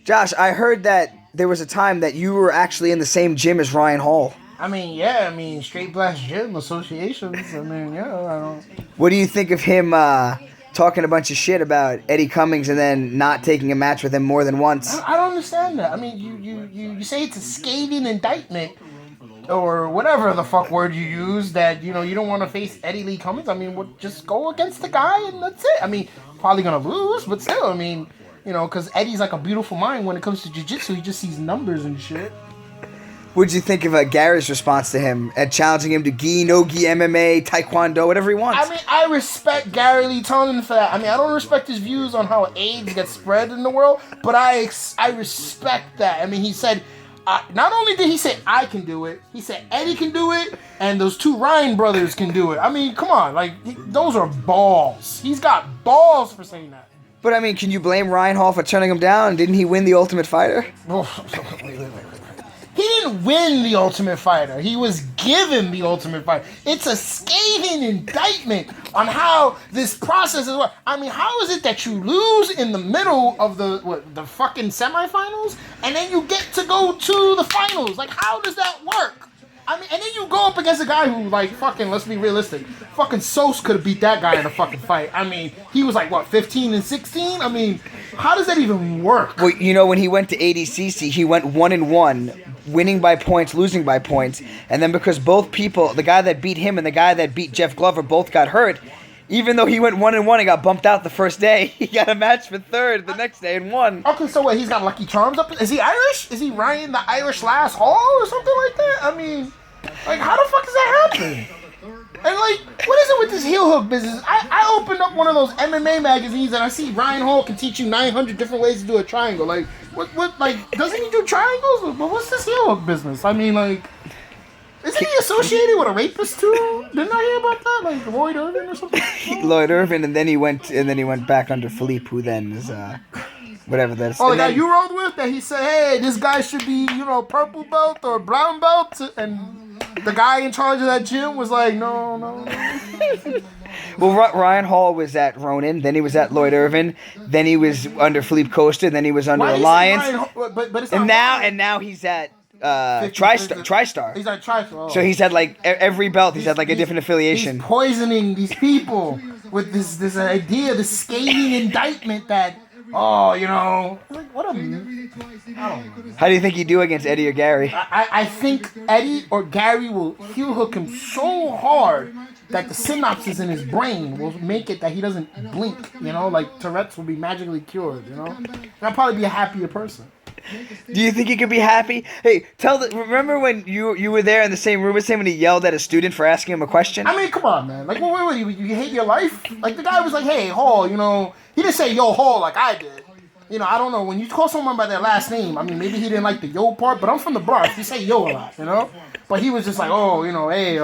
Josh, I heard that there was a time that you were actually in the same gym as Ryan Hall. I mean, yeah, I mean, straight blast gym associations. I mean, yeah, I don't. What do you think of him talking a bunch of shit about Eddie Cummings and then not taking a match with him more than once? I don't understand that. I mean, you say it's a scathing indictment or whatever the fuck word you use that you don't want to face Eddie Lee Cummings. I mean, just go against the guy and that's it. I mean, probably gonna lose, but still, I mean, because Eddie's like a beautiful mind when it comes to jiu-jitsu. He just sees numbers and shit. What'd you think of Gary's response to him at challenging him to gi, no gi, MMA, taekwondo, whatever he wants? I mean, I respect Gary Lee Tillman for that. I mean, I don't respect his views on how AIDS gets spread in the world, but I respect that. I mean, he said, not only did he say I can do it, he said Eddie can do it, and those two Ryan brothers can do it. I mean, come on, like, those are balls. He's got balls for saying that. But I mean, can you blame Ryan Hall for turning him down? Didn't he win the Ultimate Fighter? Wait. He didn't win the Ultimate Fighter. He was given the Ultimate Fighter. It's a scathing indictment on how this process is. I mean, how is it that you lose in the middle of the fucking semifinals and then you get to go to the finals? Like, how does that work? I mean, and then you go up against a guy who, like, fucking, let's be realistic, fucking Sos could have beat that guy in a fucking fight. I mean, he was like, what, 15 and 16? I mean, how does that even work? Well, when he went to ADCC, he went 1-1, winning by points, losing by points, and then because both people, the guy that beat him and the guy that beat Jeff Glover, both got hurt, even though he went 1-1 and got bumped out the first day, he got a match for third the next day and won. Okay, so what, he's got Lucky Charms up? Is he Irish? Is he Ryan the Irish Last Hall or something like that? I mean, like, how the fuck does that happen? And, like, what is it with this heel hook business? I opened up one of those MMA magazines and I see Ryan Hall can teach you 900 different ways to do a triangle. Like, what, like, doesn't he do triangles? But what's this heel hook business? I mean, like, isn't he associated with a rapist too? Didn't I hear about that? Like Lloyd Irvin or something? Lloyd Irvin, and then he went back under Philippe, who then is whatever that is. Oh, the guy you rode with that he said, hey, this guy should be, purple belt or brown belt, and the guy in charge of that gym was like, no. Well, Ryan Hall was at Ronin, then he was at Lloyd Irvin, then he was under Philippe Costa, then he was under Alliance, but it's and not now he's at TriStar. He's at TriStar. Oh. So he's had like every belt. He's had like a different affiliation. He's poisoning these people with this idea, this scathing indictment that like what a. I don't know. How do you think he'd do against Eddie or Gary? I think Eddie or Gary will heel hook him so hard that the synapses in his brain will make it that he doesn't blink. Like Tourette's will be magically cured. And I'll probably be a happier person. Do you think he could be happy? Hey, remember when you were there in the same room as him when he yelled at a student for asking him a question? I mean, come on, man. Like, what you hate your life? Like, the guy was like, hey, Hall, he didn't say yo, Hall, like I did. I don't know. When you call someone by their last name, I mean, maybe he didn't like the yo part, but I'm from the Bronx. We say yo a lot, But he was just like, oh, hey,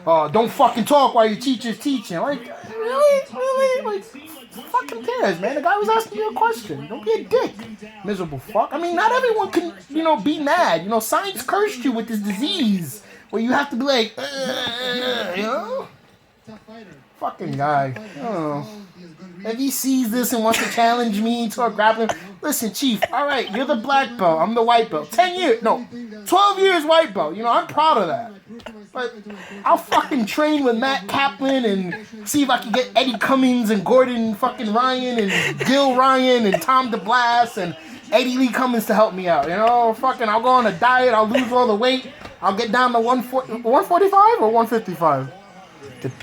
don't fucking talk while your teacher's teaching. Like, really? Like, fucking cares, man? The guy was asking you a question. Don't be a dick, miserable fuck. I mean, not everyone can, be mad. Science cursed you with this disease where you have to be like, Fucking guy. Oh. If he sees this and wants to challenge me to a grappling, listen, Chief, all right, you're the black belt, I'm the white belt. 12 years white belt. I'm proud of that. But I'll fucking train with Matt Kaplan and see if I can get Eddie Cummings and Gordon fucking Ryan and Gil Ryan and Tom DeBlas and Eddie Lee Cummings to help me out. Fucking I'll go on a diet, I'll lose all the weight, I'll get down to 145 or 155.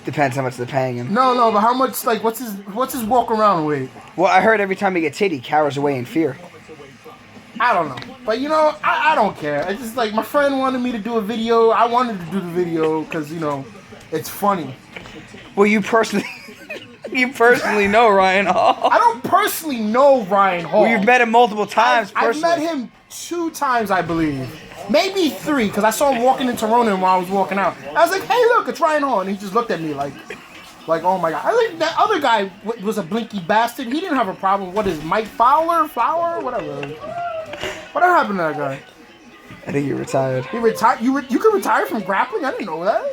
Depends how much they're paying him. No, but how much, like, what's his walk around weight? Well, I heard every time he gets hit, he cowers away in fear. I don't know. But, I don't care. It's just, like, my friend wanted me to do a video. I wanted to do the video because, it's funny. Well, you personally know Ryan Hall. I don't personally know Ryan Hall. Well, you've met him multiple times personally. I've met him 2 times, I believe. Maybe 3, because I saw him walking into Ronin while I was walking out. I was like, hey, look, it's Ryan Hall. And he just looked at me like, oh, my God. I think that other guy was a blinky bastard. He didn't have a problem. What is Mike Flower, whatever. Whatever happened to that guy? I think he retired. He retired? You could retire from grappling? I didn't know that.